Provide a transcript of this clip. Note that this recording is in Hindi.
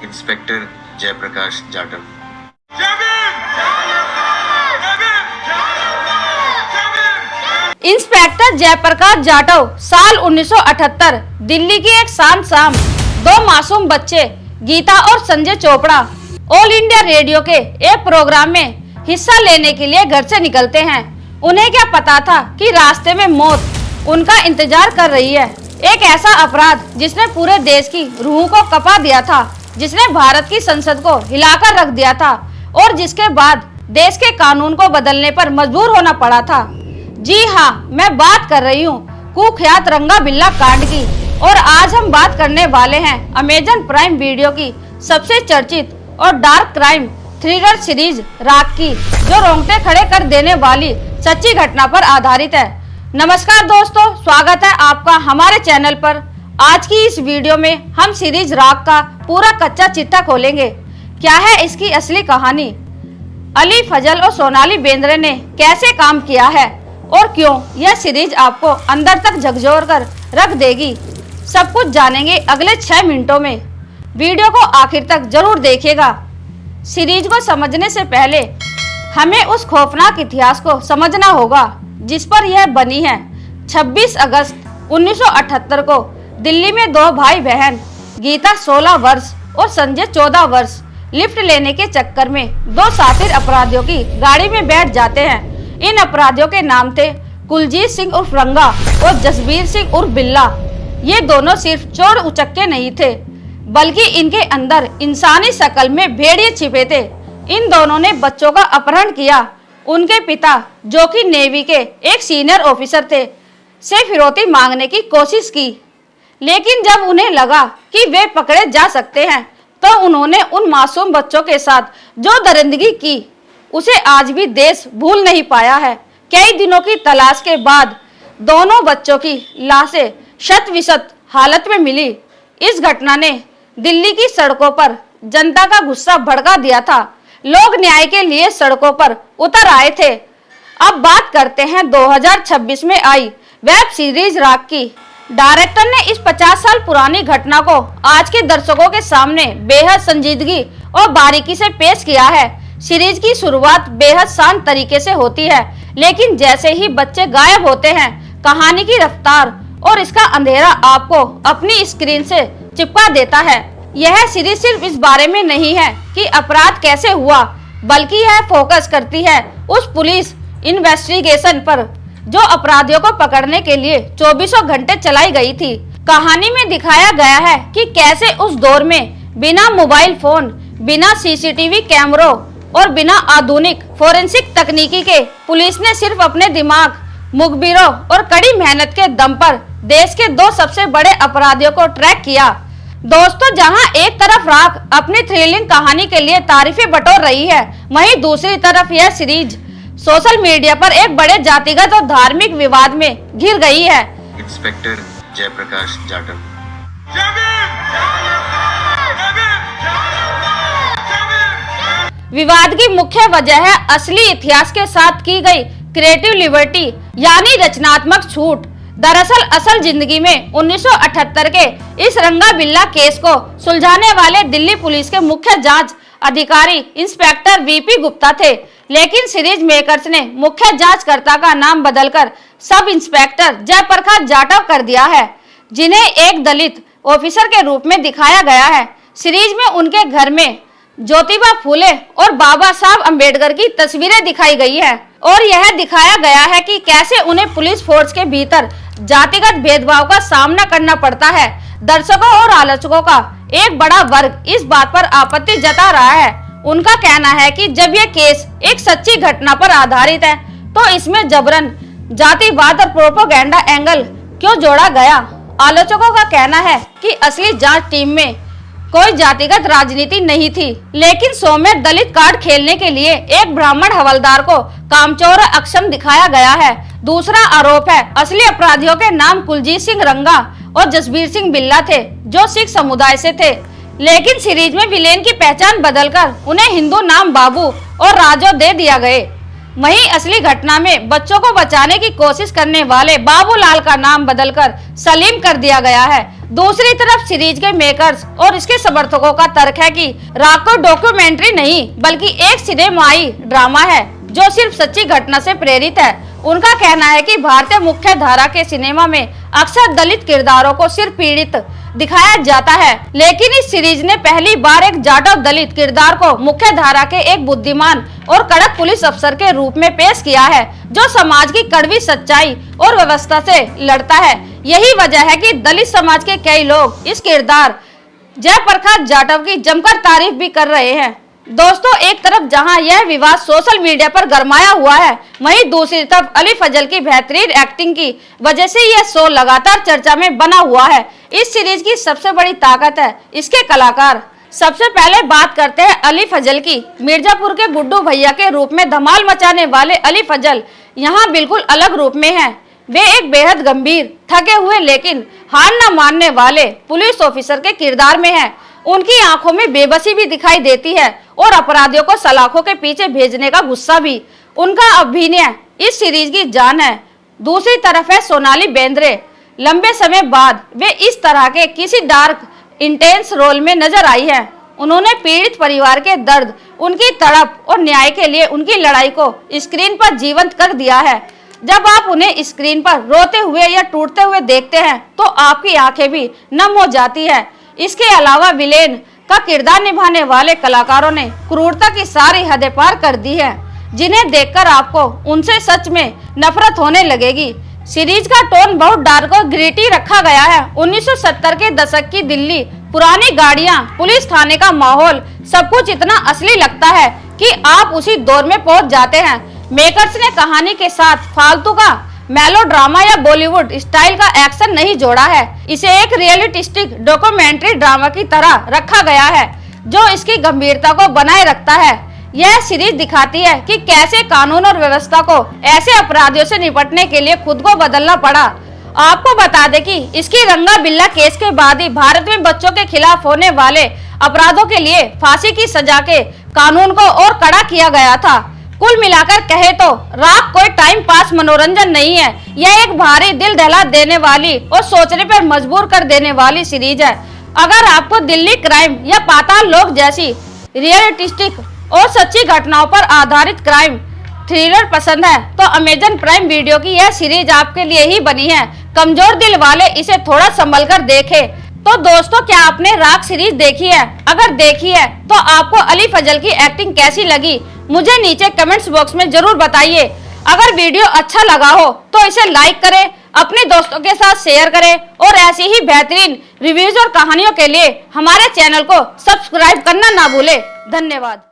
इंस्पेक्टर जयप्रकाश जाटव। इंस्पेक्टर जयप्रकाश जाटव साल 1978 दिल्ली की एक शाम दो मासूम बच्चे गीता और Sanjay Chopra all India radio के एक प्रोग्राम में हिस्सा लेने के लिए घर से निकलते हैं। उन्हें क्या पता था कि रास्ते में मौत उनका इंतजार कर रही है। एक ऐसा अपराध जिसने पूरे देश की रूह को कपा दिया था, जिसने भारत की संसद को हिलाकर रख दिया था और जिसके बाद देश के कानून को बदलने पर मजबूर होना पड़ा था। जी हाँ, मैं बात कर रही हूँ कुख्यात रंगा बिल्ला कांड की। और आज हम बात करने वाले हैं अमेजन प्राइम वीडियो की सबसे चर्चित और डार्क क्राइम थ्रिलर सीरीज राख की, जो रोंगटे खड़े कर देने वाली सच्ची घटना पर आधारित है। नमस्कार दोस्तों, स्वागत है आपका हमारे चैनल पर। आज की इस वीडियो में हम सीरीज राख का पूरा कच्चा चिट्ठा खोलेंगे। क्या है इसकी असली कहानी, अली फजल और सोनाली बेंद्रे ने कैसे काम किया है और क्यों यह सीरीज आपको अंदर तक झकझोर कर रख देगी, सब कुछ जानेंगे अगले 6 मिनटों में। वीडियो को आखिर तक जरूर देखिएगा। सीरीज को समझने से पहले हमें उस खौफनाक इतिहास को समझना होगा जिस पर यह बनी है। 26 अगस्त 1978 को दिल्ली में दो भाई बहन गीता 16 वर्ष और संजय 14 वर्ष लिफ्ट लेने के चक्कर में दो साथी अपराधियों की गाड़ी में बैठ जाते हैं। इन अपराधियों के नाम थे कुलजीत सिंह उर्फ रंगा और जसबीर सिंह उर्फ बिल्ला। ये दोनों सिर्फ चोर उचक्के नहीं थे, बल्कि इनके अंदर इंसानी शक्ल में भेड़िए छिपे थे। इन दोनों ने बच्चों का अपहरण किया। उनके पिता, जो कि नेवी के एक सीनियर ऑफिसर थे, से फिरौती मांगने की कोशिश की, लेकिन जब उन्हें लगा कि वे पकड़े जा सकते हैं तो उन्होंने उन मासूम बच्चों के साथ जो दरिंदगी की उसे आज भी देश भूल नहीं पाया है। कई दिनों की तलाश के बाद दोनों बच्चों की लाशें शत-विशत हालत में मिली। इस घटना ने दिल्ली की सड़कों पर जनता का गुस्सा भड़का दिया था। लोग न्याय के लिए सड़कों पर उतर आए थे। अब बात करते हैं 2026 में आई वेब सीरीज राख की। डायरेक्टर ने इस 50 साल पुरानी घटना को आज के दर्शकों के सामने बेहद संजीदगी और बारीकी से पेश किया है। सीरीज की शुरुआत बेहद शांत तरीके से होती है, लेकिन जैसे ही बच्चे गायब होते हैं, कहानी की रफ्तार और इसका अंधेरा आपको अपनी स्क्रीन से चिपका देता है। यह सीरीज सिर्फ इस बारे में नहीं है कि अपराध कैसे हुआ, बल्कि यह फोकस करती है उस पुलिस इन्वेस्टिगेशन पर जो अपराधियों को पकड़ने के लिए 24 घंटे चलाई गई थी। कहानी में दिखाया गया है कि कैसे उस दौर में बिना मोबाइल फोन, बिना सीसीटीवी कैमरों और बिना आधुनिक फोरेंसिक तकनीकी के पुलिस ने सिर्फ अपने दिमाग, मुखबिरों और कड़ी मेहनत के दम पर देश के दो सबसे बड़े अपराधियों को ट्रैक किया। दोस्तों, जहां एक तरफ राख अपनी थ्रिलिंग कहानी के लिए तारीफें बटोर रही है, वहीं दूसरी तरफ यह सीरीज सोशल मीडिया पर एक बड़े जातिगत और धार्मिक विवाद में घिर गई है। इंस्पेक्टर जयप्रकाश जाटव। विवाद की मुख्य वजह है असली इतिहास के साथ की गई क्रिएटिव लिबर्टी, यानी रचनात्मक छूट। दरअसल असल जिंदगी में 1978 के इस रंगा बिल्ला केस को सुलझाने वाले दिल्ली पुलिस के मुख्य जांच अधिकारी इंस्पेक्टर वीपी गुप्ता थे, लेकिन सीरीज मेकर्स ने मुख्य जांचकर्ता का नाम बदलकर सब इंस्पेक्टर जयप्रकाश जाटव कर दिया है, जिन्हें एक दलित ऑफिसर के रूप में दिखाया गया है। सीरीज में उनके घर में ज्योतिबा फूले और बाबा साहब अम्बेडकर की तस्वीरें दिखाई गई है और यह दिखाया गया है कि कैसे उन्हें पुलिस फोर्स के भीतर जातिगत भेदभाव का सामना करना पड़ता है। दर्शकों और आलोचकों का एक बड़ा वर्ग इस बात पर आपत्ति जता रहा है। उनका कहना है कि जब यह केस एक सच्ची घटना पर आधारित है तो इसमें जबरन जातिवाद और प्रोपेगेंडा एंगल क्यों जोड़ा गया। आलोचकों का कहना है कि असली जांच टीम में कोई जातिगत राजनीति नहीं थी, लेकिन शो में दलित कार्ड खेलने के लिए एक ब्राह्मण हवलदार को कामचोर और अक्षम दिखाया गया है। दूसरा आरोप है असली अपराधियों के नाम कुलजीत सिंह रंगा और जसबीर सिंह बिल्ला थे, जो सिख समुदाय से थे, लेकिन सीरीज में विलेन की पहचान बदलकर उन्हें हिंदू नाम बाबू और राजो दे दिया गए। वहीं असली घटना में बच्चों को बचाने की कोशिश करने वाले बाबूलाल का नाम बदलकर सलीम कर दिया गया है। दूसरी तरफ सीरीज के मेकर्स और इसके समर्थकों का तर्क है कि राग कोई डॉक्यूमेंट्री नहीं बल्कि एक सिनेमाई ड्रामा है जो सिर्फ सच्ची घटना से प्रेरित है। उनका कहना है कि भारतीय मुख्य धारा के सिनेमा में अक्सर दलित किरदारों को सिर्फ पीड़ित दिखाया जाता है, लेकिन इस सीरीज ने पहली बार एक जाटव दलित किरदार को मुख्य धारा के एक बुद्धिमान और कड़क पुलिस अफसर के रूप में पेश किया है जो समाज की कड़वी सच्चाई और व्यवस्था से लड़ता है। यही वजह है कि दलित समाज के कई लोग इस किरदार जयप्रकाश जाटव की जमकर तारीफ भी कर रहे हैं। दोस्तों, एक तरफ जहां यह विवाद सोशल मीडिया पर गरमाया हुआ है, वहीं दूसरी तरफ अली फजल की बेहतरीन एक्टिंग की वजह से यह शो लगातार चर्चा में बना हुआ है। इस सीरीज की सबसे बड़ी ताकत है इसके कलाकार। सबसे पहले बात करते हैं अली फजल की। मिर्जापुर के गुड्डू भैया के रूप में धमाल मचाने वाले अली फजल यहाँ बिल्कुल अलग रूप में हैं। वे एक बेहद गंभीर, थके हुए लेकिन हार न मानने वाले पुलिस ऑफिसर के किरदार में हैं। उनकी आंखों में बेबसी भी दिखाई देती है और अपराधियों को सलाखों के पीछे भेजने का गुस्सा भी। उनका अभिनय इस सीरीज की जान है। दूसरी तरफ है सोनाली बेंद्रे। लंबे समय बाद वे इस तरह के किसी डार्क इंटेंस रोल में नजर आई है। उन्होंने पीड़ित परिवार के दर्द, उनकी तड़प और न्याय के लिए उनकी लड़ाई को स्क्रीन पर जीवंत कर दिया है। जब आप उन्हें स्क्रीन पर रोते हुए या टूटते हुए देखते हैं तो आपकी आंखें भी नम हो जाती है। इसके अलावा विलेन का किरदार निभाने वाले कलाकारों ने क्रूरता की सारी हदें पार कर दी है, जिन्हें देखकर आपको उनसे सच में नफरत होने लगेगी। सीरीज का टोन बहुत डार्क और ग्रिटी रखा गया है। 1970 के दशक की दिल्ली, पुरानी गाड़ियां, पुलिस थाने का माहौल, सब कुछ इतना असली लगता है कि आप उसी दौर में पहुंच जाते हैं। मेकर्स ने कहानी के साथ फालतू का मेलोड्रामा या बॉलीवुड स्टाइल का एक्शन नहीं जोड़ा है। इसे एक रियलिस्टिक डॉक्यूमेंट्री ड्रामा की तरह रखा गया है जो इसकी गंभीरता को बनाए रखता है। यह सीरीज दिखाती है कि कैसे कानून और व्यवस्था को ऐसे अपराधियों से निपटने के लिए खुद को बदलना पड़ा। आपको बता दें कि इसकी रंगा बिल्ला केस के बाद ही भारत में बच्चों के खिलाफ होने वाले अपराधों के लिए फांसी की सजा के कानून को और कड़ा किया गया था। कुल मिलाकर कहे तो राग कोई टाइम पास मनोरंजन नहीं है, यह एक भारी दिल दहला देने वाली और सोचने पर मजबूर कर देने वाली सीरीज है। अगर आपको दिल्ली क्राइम या पाताल लोक जैसी रियलिस्टिक और सच्ची घटनाओं पर आधारित क्राइम थ्रिलर पसंद है तो अमेजन प्राइम वीडियो की यह सीरीज आपके लिए ही बनी है। कमजोर दिल वाले इसे थोड़ा संभल कर देखें। तो दोस्तों, क्या आपने राग सीरीज देखी है? अगर देखी है तो आपको अली फजल की एक्टिंग कैसी लगी मुझे नीचे कमेंट्स बॉक्स में जरूर बताइए। अगर वीडियो अच्छा लगा हो तो इसे लाइक करें, अपने दोस्तों के साथ शेयर करें और ऐसी ही बेहतरीन रिव्यूज और कहानियों के लिए हमारे चैनल को सब्सक्राइब करना ना भूलें। धन्यवाद।